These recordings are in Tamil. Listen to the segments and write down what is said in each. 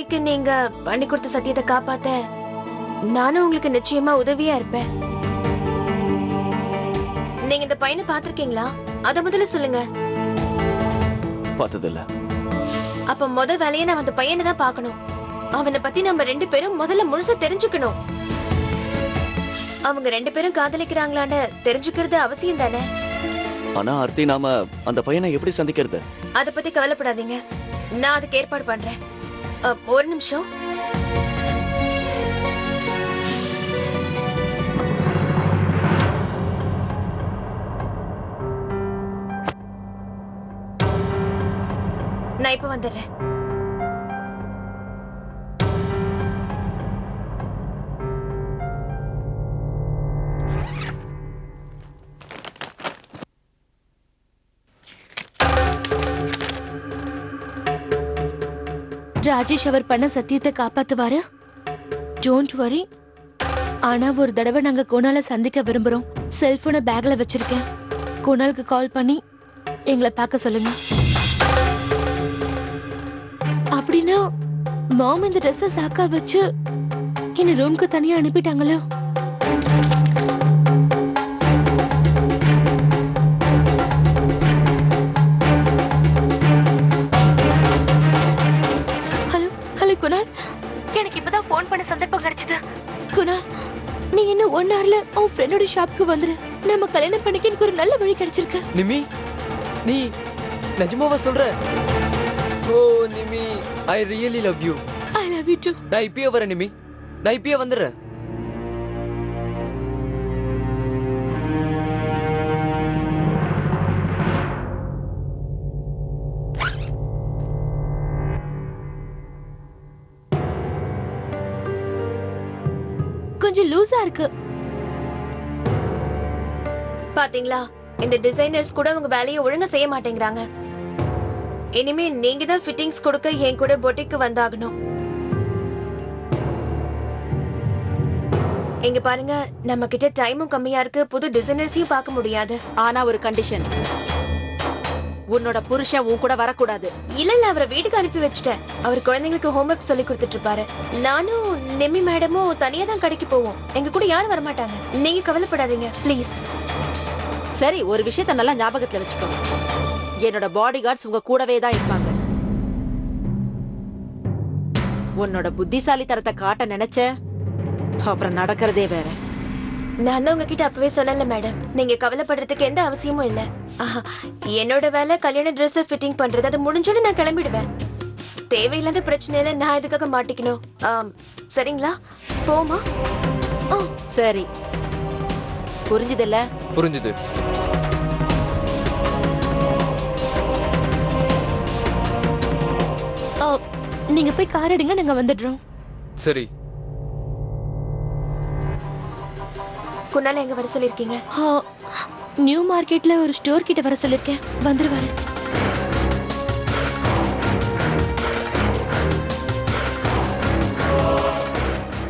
நிம்மிக்கு நீங்க பண்ணி கொடுத்த சத்தியத்தை காப்பாத்த நானும் உங்களுக்கு நிச்சயமா உதவியா இருப்பேன். நீங்க இந்த பையனை பாத்திருக்கீங்களா? அத முதல்ல சொல்லுங்க. பார்த்ததில்ல. அப்ப முத வேலையை நான் அந்த பையனை தான் பார்க்கணும். அவனை பத்தி நம்ம 2 பேரும் முதல்ல முழுசா தெரிஞ்சுக்கணும். அவங்க 2 பேரும் காதலிக்கிறாங்களான்னு தெரிஞ்சுக்கிறது அவசியம் தானே? ஆனா ஆர்த்தி, நாம அந்த பையனை எப்படி சந்திக்கிறது? அத பத்தி கவலைப்படாதீங்க, நான் அதுக்கு ஏற்பாடு பண்றேன். ஒரு நிமிஷம். நான் இப்ப வந்துடுறேன். ராஜேஷ் அவர் பண்ண சத்தியத்தை காப்பாத்துவாரு. Don't worry. ஆனா ஒரு தடவை நாங்க குணால சந்திக்க விரும்புறோம். செல்போனை பேக்ல வச்சிருக்கேன். குணாலுக்கு கால் பண்ணி எங்களை பார்க்க சொல்லுங்க. அப்படின்னா மாம் இந்த ட்ரெஸ்ஸை சாக்கா வச்சு என்ன ரூம்க்கு தனியா அனுப்பிட்டாங்களோ? ஹலோ ஹலோ குணால், எனக்கு இப்பதான் போன் பண்ண சந்தர்ப்பம் கிடைச்சது. குணால், நீ இன்னும் 1 hourல உன் ஃப்ரெண்டோட ஷாப்க்கு வந்துரு. நம்ம கல்யாணம் பண்ணிக்க எனக்கு ஒரு நல்ல வழி கிடைச்சிருக்கு. நிமி, நீ நிஜமாவா சொல்ற? ஓ Nimi, I really love you. I love you too. நான் இப்பயே வரேன் நிமி, நான் இப்பயே வந்துடுறேன். கொஞ்சம் லூசா இருக்கு. பாத்தீங்களா, இந்த டிசைனர்ஸ் கூட உங்க வேலையை ஒழுங்கா செய்ய மாட்டேங்கிறாங்க. இனிமே நீங்க தான் ஃபிட்டிங்ஸ் கொடுக்க என் கூட பொட்டிக்கு வந்தாகணும். இங்க பாருங்க, நம்ம கிட்ட டைமும் கம்மியா இருக்கு. புது டிசைனர்ஸையும் பார்க்க முடியாது. ஆனா ஒரு கண்டிஷன், உன்னோட புருஷன் உன் கூட வரக்கூடாது. இல்ல, அவரை வீட்டுக்கு அனுப்பி வச்சிட்டேன். அவர் குழந்தைங்களுக்கு ஹோம்ஒர்க் சொல்லி கொடுத்துட்டு இருப்பாரு. நானும் நிம்மி மேடமும் தனியா தான் கடைக்கு போவோம். எங்க கூட யாரும் வரமாட்டாங்க. நீங்க கவலைப்படாதீங்க ப்ளீஸ். சரி, ஒரு விஷயத்த நல்லா ஞாபகத்துல வச்சுக்கோ. என்னோட பாடி கார்ட்ஸ் உங்க கூடவே தான் இருப்பாங்க. உன்னோட புத்திசாலித்தனத்தை காட்ட நினைச்ச, அப்புறம் நடக்கிறதே வேற. நான் தான் உங்ககிட்ட அப்பவே சொன்னல மேடம், நீங்க கவலைப்படுறதுக்கு எந்த அவசியமும் இல்ல. என்னோட வேலை கல்யாண ட்ரெஸ் ஃபிட்டிங் பண்றது. அது முடிஞ்சோட நான் கிளம்பிடுவேன். தேவையில்லாத பிரச்சனையில நான் இதுக்காக மாட்டிக்கணும். சரிங்களா? போமா? சரி, புரிஞ்சுதுல்ல? புரிஞ்சுது. நீங்க போய் கார் எடுங்க, நாங்க வந்துடுறோம். சரி. குணால எங்க வர சொல்லிருக்கீங்க? நியூ மார்க்கெட்ல ஒரு ஸ்டோர் கிட்ட வர சொல்லிருக்கேன். வந்துருவாரு.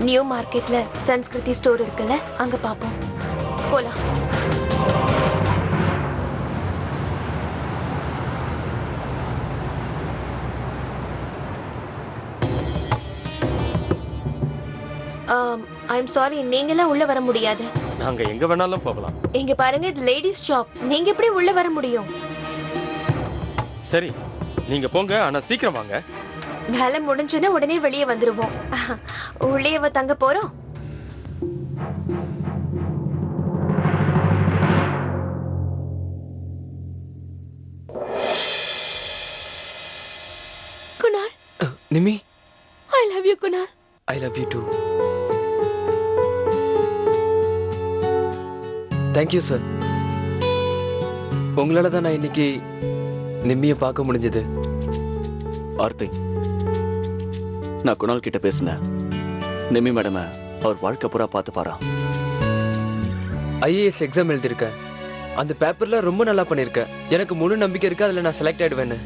நியூ மார்க்கெட்ல சன்ஸ்கிருதி ஸ்டோர் இருக்குல்ல, அங்க பாப்போம். போலாம். ஐம் சாரி, நீங்களாம் உள்ள வர முடியாது. நாங்க எங்க வேணாலும் போகலாம். இங்க பாருங்க, இது லேடிஸ் ஷாப். நீங்க எப்படி உள்ள வர முடியும்? சரி, நீங்க போங்க, ஆனா சீக்கிரம் வாங்க. வேலை முடிஞ்சுன்னா உடனே வெளியே வந்துருவோம். உள்ளேவா தங்க போறோம்? Kunal, Nimi, I love you Kunal. I love you too. Thank you sir. உங்களால தான் நான் இன்னைக்கு நிம்மியை பார்க்க முடிஞ்சது. ஆர்த்தி, நான் குணால் கிட்ட பேசினேன். நிம்மி மேடம் அவர் வாழ்க்கை பூரா பார்த்து பாரா. ஐஏஎஸ் எக்ஸாம் எழுதியிருக்கேன். அந்த பேப்பர்ல ரொம்ப நல்லா பண்ணியிருக்கேன். எனக்கு முழு நம்பிக்கை இருக்கு அதில் நான் செலக்ட் ஆயிடுவேன்னு.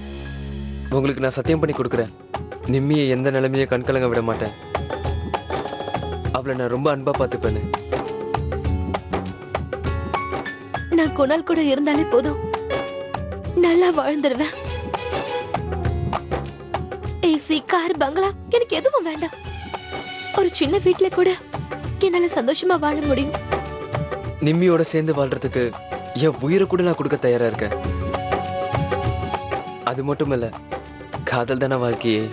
உங்களுக்கு நான் சத்தியம் பண்ணி கொடுக்குறேன், நிம்மியை எந்த நிலைமையை கண்கலங்க விட மாட்டேன். அவளை நான் ரொம்ப அன்பா பார்த்துப்பேன்னு. நான் குணால் கூட இருந்தாலே போதும், நல்லா வாழ்ந்துருவேன். ஏய் ஏசி கார் பங்களா எனக்கு எதுவும் வேண்டாம். ஒரு சின்ன வீட்ல கூட என்னால சந்தோஷமா வாழ முடியும். நிம்மியோட சேர்ந்து வாழ்றதுக்கு என் உயிரை கூட நான் கொடுக்க தயாரா இருக்கேன். அது மட்டும் இல்ல, காதல் தானே வாழ்க்கையே.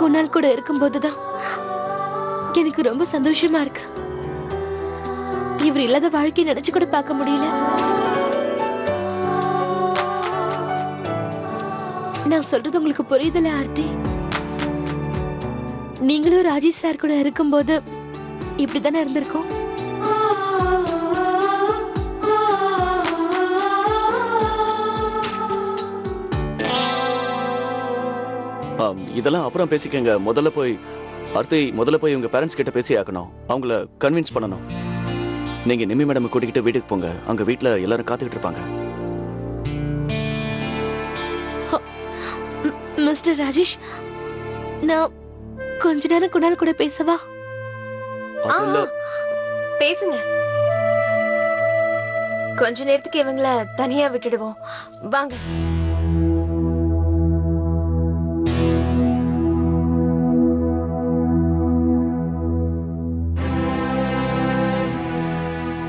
குணால் கூட இருக்கும்போதுதான் எனக்கு ரொம்ப சந்தோஷமா இருக்கு. இவர் இல்லாத வாழ்க்கையை நினைச்சு கூட பார்க்க முடியல. நான் சொல்றது உங்களுக்கு புரியுதுல ஆர்த்தி? நீங்களும் ராஜேஷ் சார் கூட இருக்கும்போது இப்படித்தானே இருந்திருக்கும். இதெல்லாம் அப்புறம் பேசிக்கங்க. முதல்ல போய் உங்க பேரண்ட்ஸ் கிட்ட பேசி ஆக்கணும். அவங்கள கன்வின்ஸ் பண்ணணும். நீங்க நிம்மி மேடம் கூட்டிக்கிட்டு வீட்டுக்கு போங்க. அங்க வீட்ல எல்லாரும் காத்துக்கிட்டு இருப்பாங்க. மிஸ்டர் ராஜேஷ், நான் கொஞ்ச நேரம் குணால் கூட பேசவா? அதுல பேசுங்க. கொஞ்ச நேரத்துக்கு இவங்கள தனியா விட்டுடுவோம். வாங்க.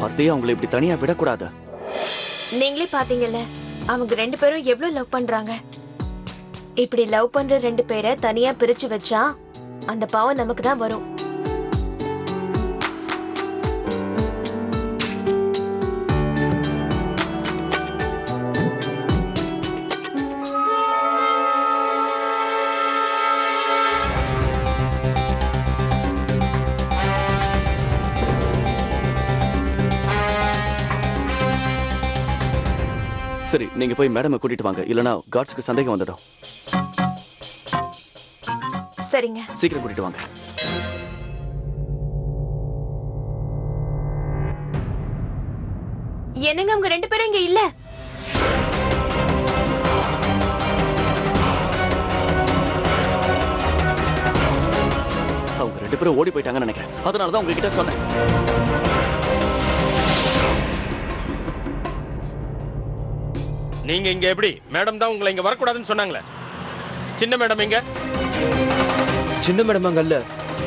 ஆர்த்தியை அவங்களை இப்படி தனியா விடக்கூடாது. நீங்களே பாத்தீங்கல்ல, அவங்க 2 பேரும் எவ்வளவு லவ் பண்றாங்க. இப்படி லவ் பண்ற 2 பேரை தனியா பிரிச்சு வச்சா அந்த பாவம் நமக்கு தான் வரும். சரி, நீங்க போய் மேடமை கூட்டிட்டு வாங்க. இல்லனா கார்ட்ஸ்க்கு சந்தேகம் வந்துடும். சரிங்க. சீக்கிரம் கூட்டிட்டு வாங்க. என்னங்க அவங்க 2 பேரும் இங்க இல்ல? அவங்க 2 பேரும் ஓடி போயிட்டாங்கன்னு நினைக்கிறேன். அதனாலதான் உங்ககிட்ட சொன்னேன். நீங்க இங்க எப்படி? மேடம் தான் உங்களை இங்க வரக்கூடாதுன்னு சொன்னாங்களே. சின்ன மேடம் எங்க? சின்ன மேடம் அங்க இல்ல.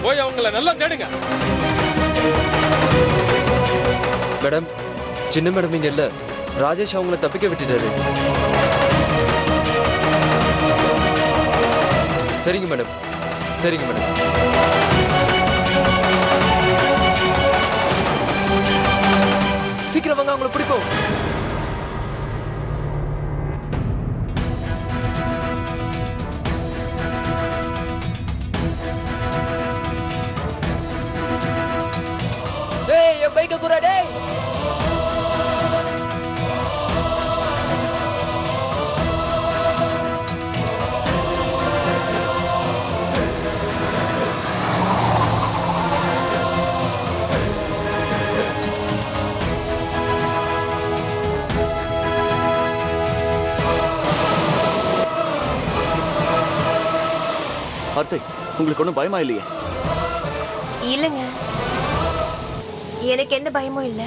போய் அவங்கள நல்லா தேடுங்க. மேடம், சின்ன மேடம் இங்க இல்ல. ராஜேஷ் அவங்கள தப்பிக்க விட்டுட்டாரு. சரிங்க மேடம், சரிங்க மேடம். சீக்கிரம் வாங்க, அவங்கள பிடிப்போம். டேய், என் பைக்க குறா டேய். ஆர்த்தி, உங்களுக்கு ஒன்றும் பயமா இல்லையே? இல்லங்க, எனக்கு எந்த பயமும் இல்ல.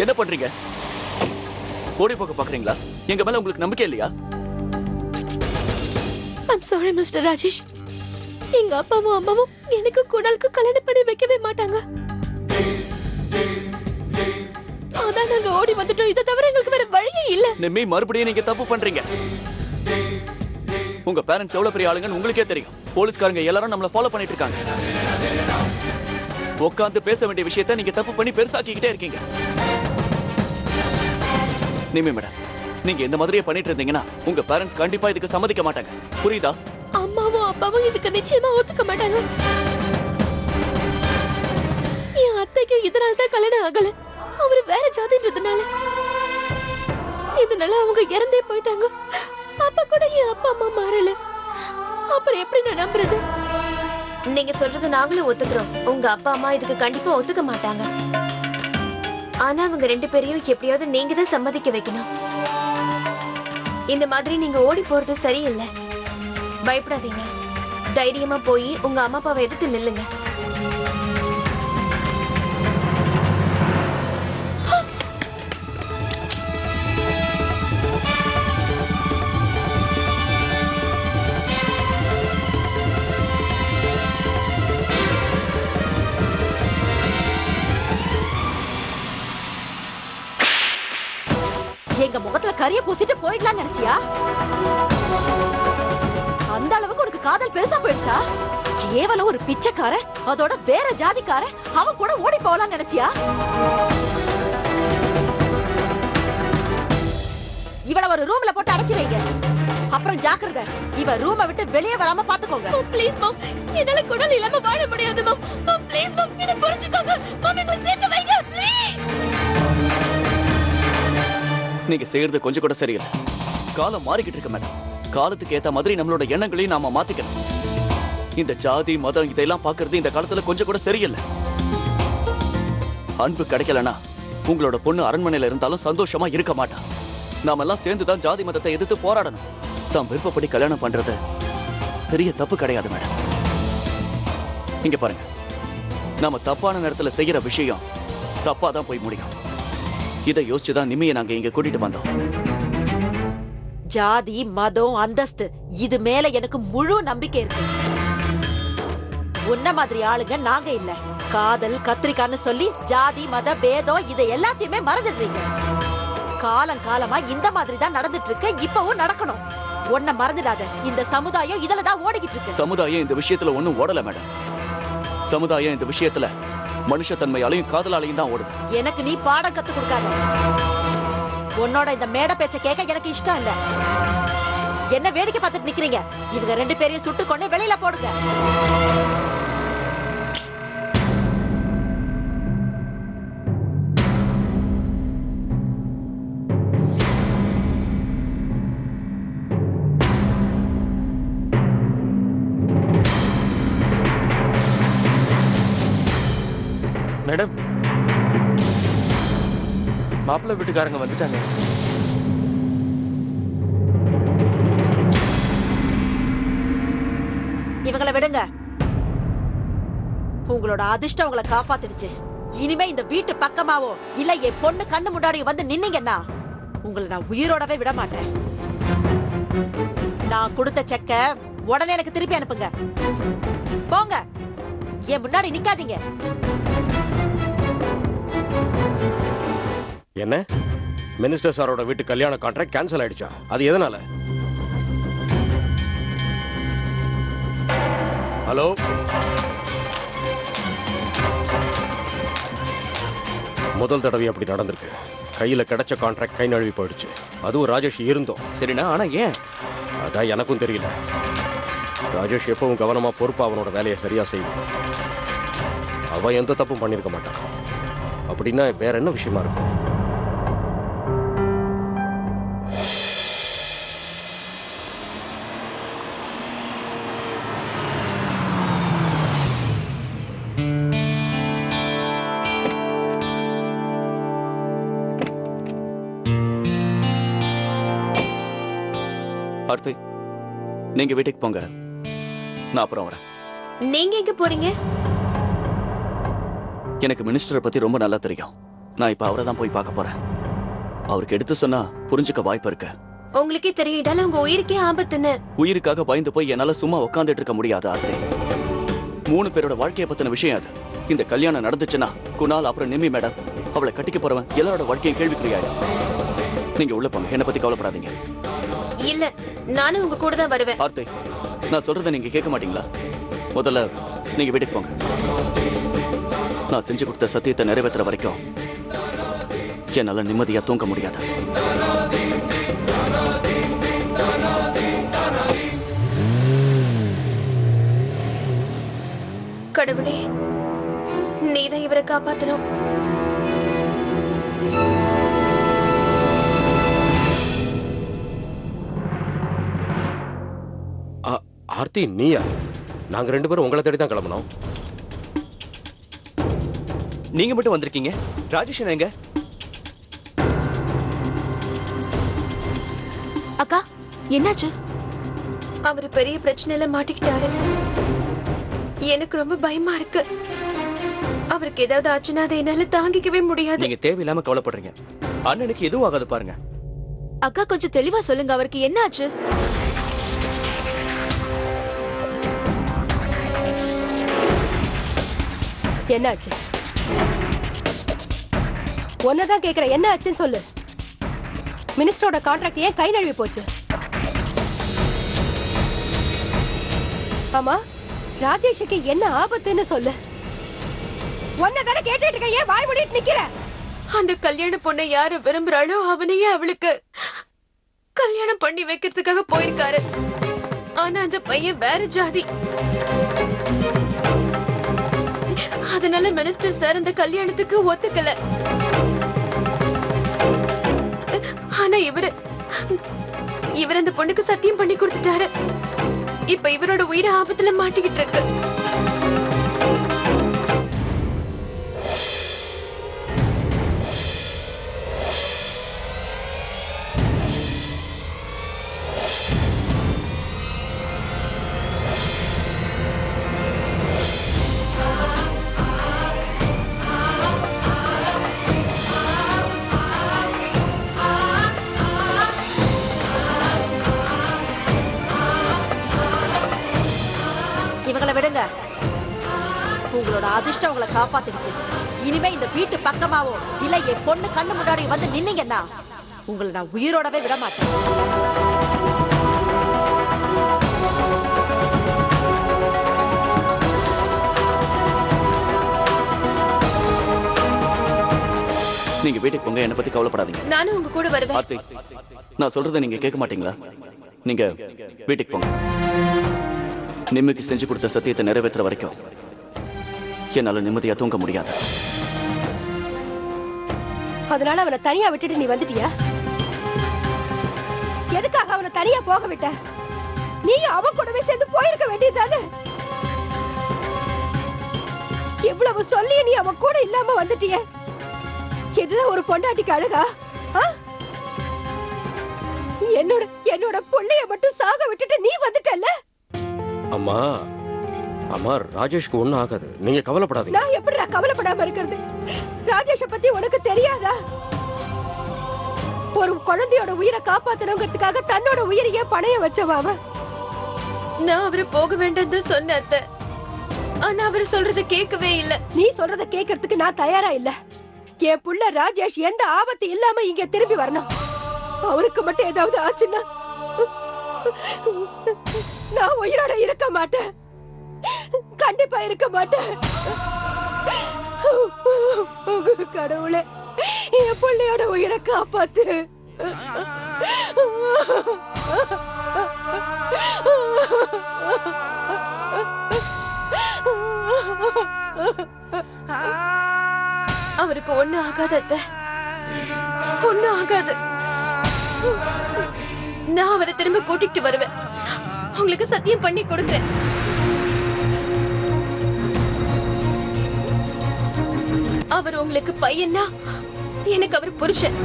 என்ன பண்றீங்க? ஓடி போக பாக்குறீங்களா? எங்க மேல உங்களுக்கு நம்பிக்கை இல்லையா? I'm sorry, Mr. ராஜேஷ். எங்க அப்பாவும் அம்மாவும் எனக்கு குணாலுக்கு கல்யாணம் பண்ணி வைக்கவே மாட்டாங்க. அதான் நாங்க ஓடி வந்துட்டோம். இதை தவிர எங்களுக்கு வேற வழியே இல்ல. நிம்மி, மறுபடியும் நீங்க தப்பு பண்றீங்க. உங்க பேரண்ட்ஸ் எவ்வளவு பெரிய ஆளுங்கன்னு உங்களுக்கே தெரியும். போலீஸ்காரங்க எல்லாரும் நம்மள ஃபாலோ பண்ணிட்டு இருக்காங்க. உட்கார்ந்து பேச வேண்டிய விஷயத்தை நீங்க தப்பு பண்ணி பெருசாக்கிக்கிட்டே இருக்கீங்க. நிம்மி மேடம், நீங்க இந்த மாதிரியே பண்ணிட்டு இருந்தீங்கன்னா உங்க பேரண்ட்ஸ் கண்டிப்பா இதுக்கு சம்மதிக்க மாட்டாங்க. புரியுதா? அம்மாவும் அப்பாவும் இதுக்கு நிச்சயமா ஒத்துக்க மாட்டாங்க. என் அத்தைக்கு இதனால தான் கல்யாணம் ஆகல. அவரு வேற ஜாதின்றதுனால. இதனால அவங்க இறந்தே போயிட்டாங்க. அப்பா கூட என் அப்பா அம்மா மாறல. அப்புறம் எப்படி நான் நம்புறது? நீங்க சொல்றது நாங்களும் ஒத்துக்கிறோம். உங்க அப்பா அம்மா இதுக்கு கண்டிப்பா ஒத்துக்க மாட்டாங்க. ஆனா அவங்க 2 பேரையும் எப்படியாவது நீங்க தான் சம்மதிக்க வைக்கணும். இந்த மாதிரி நீங்க ஓடி போறது சரியில்லை. பயப்படாதீங்க. தைரியமா போய் உங்க அம்மா அப்பாவை எதிர்த்து நில்லுங்க. எங்க முகத்துல கரிய பூசிட்டு போயிடலாம்னு நினைச்சியா? அந்த அளவுக்கு உனக்கு காதல் பெருசா போயிடுச்சா? கேவலம் ஒரு பிச்சைக்கார, அதோட வேற ஜாதிக்கார, அவன் கூட ஓடி போகலாம்னு நினைச்சியா? இவள ஒரு ரூம்ல போட்டு அடைச்சு வைங்க. அப்புறம் ஜாக்கிரதை, இவ ரூமை விட்டு வெளியே வராம பாத்துக்கோங்க. ப்ளீஸ் மாம், என்னால குணால் இல்லாம வாழ முடியாது மாம். ப்ளீஸ் மாம், என்ன புரிஞ்சுக்கோங்க. மாம், எங்களை சேர்த்து வைங்க ப்ளீஸ். நீங்க செய்யறது கொஞ்சம் கூட சரியில்லை. காலம் மாறிக்கிட்டு இருக்கு மேடம். காலத்துக்கு ஏத்த மாதிரி நம்மளோட எண்ணங்களையும் நாம மாத்திக்கணும். இந்த ஜாதி மதம் இதெல்லாம் பாக்குறது இந்த காலத்துல கொஞ்சம் கூட சரியில்லை. அன்பு கிடைக்கலனா உங்களோட பொண்ணு அரண்மனையில இருந்தாலும் சந்தோஷமா இருக்க மாட்டா. நாம எல்லாம் சேர்ந்துதான் ஜாதி மதத்தை எதிர்த்து போராடணும். தான் விருப்பப்படி கல்யாணம் பண்றது பெரிய தப்பு கிடையாது மேடம். இங்க பாருங்க, நாம தப்பான நேரத்துல செய்யற விஷயம் தப்பா தான் போய் முடியும். இதை யோசிச்சுதான் நிம்மியை நாங்க இங்க கூட்டிட்டு வந்தோம். ஜாதி மதம் அந்தஸ்து இது மேல எனக்கு முழு நம்பிக்கை இருக்கு. உன்ன மாதிரி ஆளுங்க நாங்க இல்ல. காதல் கத்திரிக்கான்னு சொல்லி ஜாதி மத பேதம் இதை எல்லாத்தையுமே மறந்துடுறீங்க. காலம் காலமா இந்த மாதிரி தான் நடந்துட்டு இருக்கு. இப்பவும் நடக்கணும். உன்னை மறந்துடாத. இந்த சமுதாயம் இதுல தான் ஓடிக்கிட்டு இருக்கு. சமுதாயம் இந்த விஷயத்துல ஒண்ணும் ஓடல மேடம். சமுதாயம் இந்த விஷயத்துல மனுஷத்தன்மையாலையும் காதலாலையும் தான் ஓடுது. எனக்கு நீ பாடம் கத்து கொடுக்காத. உன்னோட இந்த மேடை பேச்ச கேட்க எனக்கு இஷ்டம் இல்ல. என்ன வேடிக்கை பார்த்துட்டு நிக்கிறீங்க? இவங்க 2 பேரையும் சுட்டு கொண்டு வெளியில போடுங்க. மேடம், மாப்பிள்ளை வீட்டுக்காரங்க வந்துட்டாங்க. இவங்களை விடுங்க. உங்களோட அதிர்ஷ்டம் உங்களை காப்பாத்திடுச்சு. இனிமே இந்த வீட்டு பக்கமாவோ இல்ல என் பொண்ணு கண்ணு முன்னாடி வந்து நின்னீங்கன்னா உங்களை நான் உயிரோடவே விட மாட்டேன். நான் கொடுத்த செக்க உடனே எனக்கு திருப்பி அனுப்புங்க. போங்க, என் முன்னாடி நிக்காதீங்க. என்ன, மினிஸ்டர் சாரோட வீட்டு கல்யாண கான்ட்ராக்ட் கேன்சல் ஆயிடுச்சா? அது எதனால? ஹலோ, முதல் தடவை அப்படி நடந்திருக்கு. கையில கிடைச்ச கான்ட்ராக்ட் கை நழுவி போயிடுச்சு. அதுவும் ராஜேஷ் இருந்தோம். சரிண்ணா, ஆனா ஏன்? அதான் எனக்கும் தெரியல. ராஜேஷ் எப்பவும் கவனமா பொறுப்பா அவனோட வேலையை சரியா செய்வான். அவன் எந்த தப்பும் பண்ணிருக்க மாட்டான். அப்படின்னா வேற என்ன விஷயமா இருக்கும்? ஆர்த்தி, நீங்க வீட்டுக்கு போங்க. நான் அப்புறம் வரேன். நீங்க எங்க போறீங்க? எனக்கு மினிஸ்டரை பத்தி ரொம்ப நல்லா தெரியும். நான் இப்ப அவரை தான் போய் பார்க்க போறேன். அவருக்கு எடுத்து சொன்னா புரிஞ்சுக்க வாய்ப்பு இருக்கு. உங்களுக்கே தெரியும் இதால உங்க உயிருக்கே ஆபத்துன்னு. உயிருக்காக பயந்து போய் என்னால சும்மா உட்காந்துட்டு இருக்க முடியாது ஆர்த்தி. 3 பேரோட வாழ்க்கையை பத்தின விஷயம் அது. இந்த கல்யாணம் நடந்துச்சுன்னா குணால் அப்புறம் நிம்மி மேடம் அவளை கட்டிக்க போறவன் எல்லாரோட வாழ்க்கையும் கேள்விக்குறியாயிடும். நீங்க உள்ள போங்க, என்னை பத்தி கவலைப்படாதீங்க. இல்ல, நானும் உங்க கூட தான் வருவேன். ஆர்த்தி, நான் சொல்றதை நீங்க கேட்க மாட்டீங்களா? முதல்ல நீங்க வீட்டுக்கு போங்க. நான் செஞ்சு கொடுத்த சத்தியத்தை நிறைவேற்றுற வரைக்கும் என்னால நிம்மதியா தூங்க முடியாது. கடவுளே, நீதான் இவரை காப்பாத்தணும். ஆர்த்தி, நீயா? நாங்க 2 பேரும் உங்களை தேடி தான் கிளம்பணும். நீங்க மட்டும் வந்திருக்கீங்க, ராஜேஷ் எங்க? அக்கா, என்னாச்சு? அவரு பெரிய பிரச்சனையில மாட்டிக்கிட்டாரு. எனக்கு ரொம்ப பயமா இருக்கு. அவருக்கு ஏதாவது ஆச்சுன்னா அதை என்னால தாங்கிக்கவே முடியாது. நீங்க தேவையில்லாம கவலைப்படுறீங்க. அண்ணனுக்கு எதுவும் ஆகாது பாருங்க. அக்கா, கொஞ்சம் தெளிவா சொல்லுங்க, அவருக்கு என்ன ஆச்சு? என்னாச்சு? ஒன்னதான் கேக்குற, என்ன ஆச்சுன்னு சொல்லு. மினிஸ்டரோட கான்ட்ராக்ட் ஏன் கை நழுவி போச்சு? ஆமா, ராஜேஷுக்கு என்ன ஆபத்துன்னு சொல்லு. ஒன்னதானே கேட்டுட்டு இருக்க, ஏன் வாய் மூடிட்டு நிக்கிற? அந்த கல்யாண பொண்ணை யாரு விரும்புறாளோ அவனையே அவளுக்கு கல்யாணம் பண்ணி வைக்கிறதுக்காக போயிருக்காரு. ஆனா அந்த பையன் வேற ஜாதி. அதனால மினிஸ்டர் சார் அந்த கல்யாணத்துக்கு ஒத்துக்கல. ஆனா இவரு அந்த பொண்ணுக்கு சத்தியம் பண்ணி கொடுத்துட்டாரு. இப்ப இவரோட உயிரை ஆபத்துல மாட்டிக்கிட்டு இருக்கு. இவங்களை விடுங்க. உங்களோட அதிர்ஷ்டம் உங்களை காப்பாத்திடுச்சு. இனிமே இந்த வீட்டு பக்கமாவோ இல்ல என் பொண்ணு கண்ணு முன்னாடி வந்து நின்னீங்கன்னா உங்களை நான் உயிரோடவே விட மாட்டேன். நீங்க வீட்டுக்கு போங்க, என்னை பத்தி கவலைப்படாதீங்க. நானும் உங்க கூட வருவேன். ஆர்த்தி, நான் சொல்றதை நீங்க கேட்க மாட்டீங்களா? நீங்க வீட்டுக்கு போங்க. நிம்மிக்கு செஞ்சு கொடுத்த சத்தியத்தை நிறைவேற்றுற வரைக்கும் என்னால நிம்மதியா தூங்க முடியாது. அதனால அவனை தனியா விட்டுட்டு நீ வந்துட்டியா? எதுக்காக அவனை தனியா போக விட்ட? நீ அவன் கூடவே சேர்ந்து போயிருக்க வேண்டியதானே? இவ்வளவு சொல்லி நீ அவன் கூட இல்லாம வந்துட்டிய. இதுதான் ஒரு பொண்டாட்டிக்கு அழகா? என்னோட புள்ளைய மட்டும் சாக விட்டுட்டு நீ வந்துட்டல்ல? அம்மா, அம்மா, ராஜேஷ்க்கு ஒண்ணும் ஆகாது, நீங்க கவலைப்படாதீங்க. நான் எப்படிடா கவலைப்படாம இருக்கிறது? ராஜேஷ பத்தி உனக்கு தெரியாதா? ஒரு குழந்தையோட உயிரை காப்பாத்தணுங்கிறதுக்காக தன்னோட உயிரையே பணைய வச்சவா. நான் அவரு போக வேண்டாம்னு சொன்ன அத்தை. ஆனா அவரு சொல்றத கேட்கவே இல்ல. நீ சொல்றத கேட்கறதுக்கு நான் தயாரா இல்ல. என் புள்ள ராஜேஷ் எந்த ஆபத்து இல்லாம இங்க திரும்பி வரணும். அவருக்கு மட்டும் ஏதாவது ஆச்சுன்னா நான் உயிரோட இருக்க மாட்டேன். கண்டிப்பா இருக்க மாட்டேன். கடவுளே, என் பிள்ளையோட உயிரை காப்பாத்து. அவருக்கு ஒண்ணு ஆகாது அத்தை, ஒண்ணு ஆகாது. நான் அவரை திரும்ப கூட்டிட்டு வருவேன். உங்களுக்கு சத்தியம் பண்ணி கொடுக்கிறேன். அவர் உங்களுக்கு பையனா, எனக்கு அவர் புருஷன்.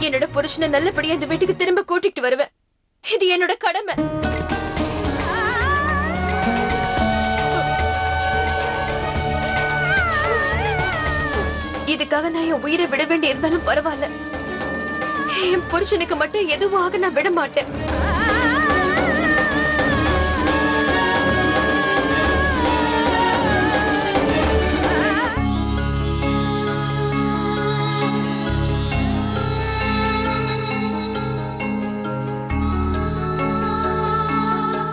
என்னோட புருஷனை நல்லபடியா இந்த வீட்டுக்கு திரும்ப கூட்டிட்டு வருவேன். இது என்னோட கடமை. இதுக்காக நான் என் உயிரை விட வேண்டி இருந்தாலும் பரவாயில்ல. என் புருஷனுக்கு மட்டும் எதுவாக நான் விட மாட்டேன்.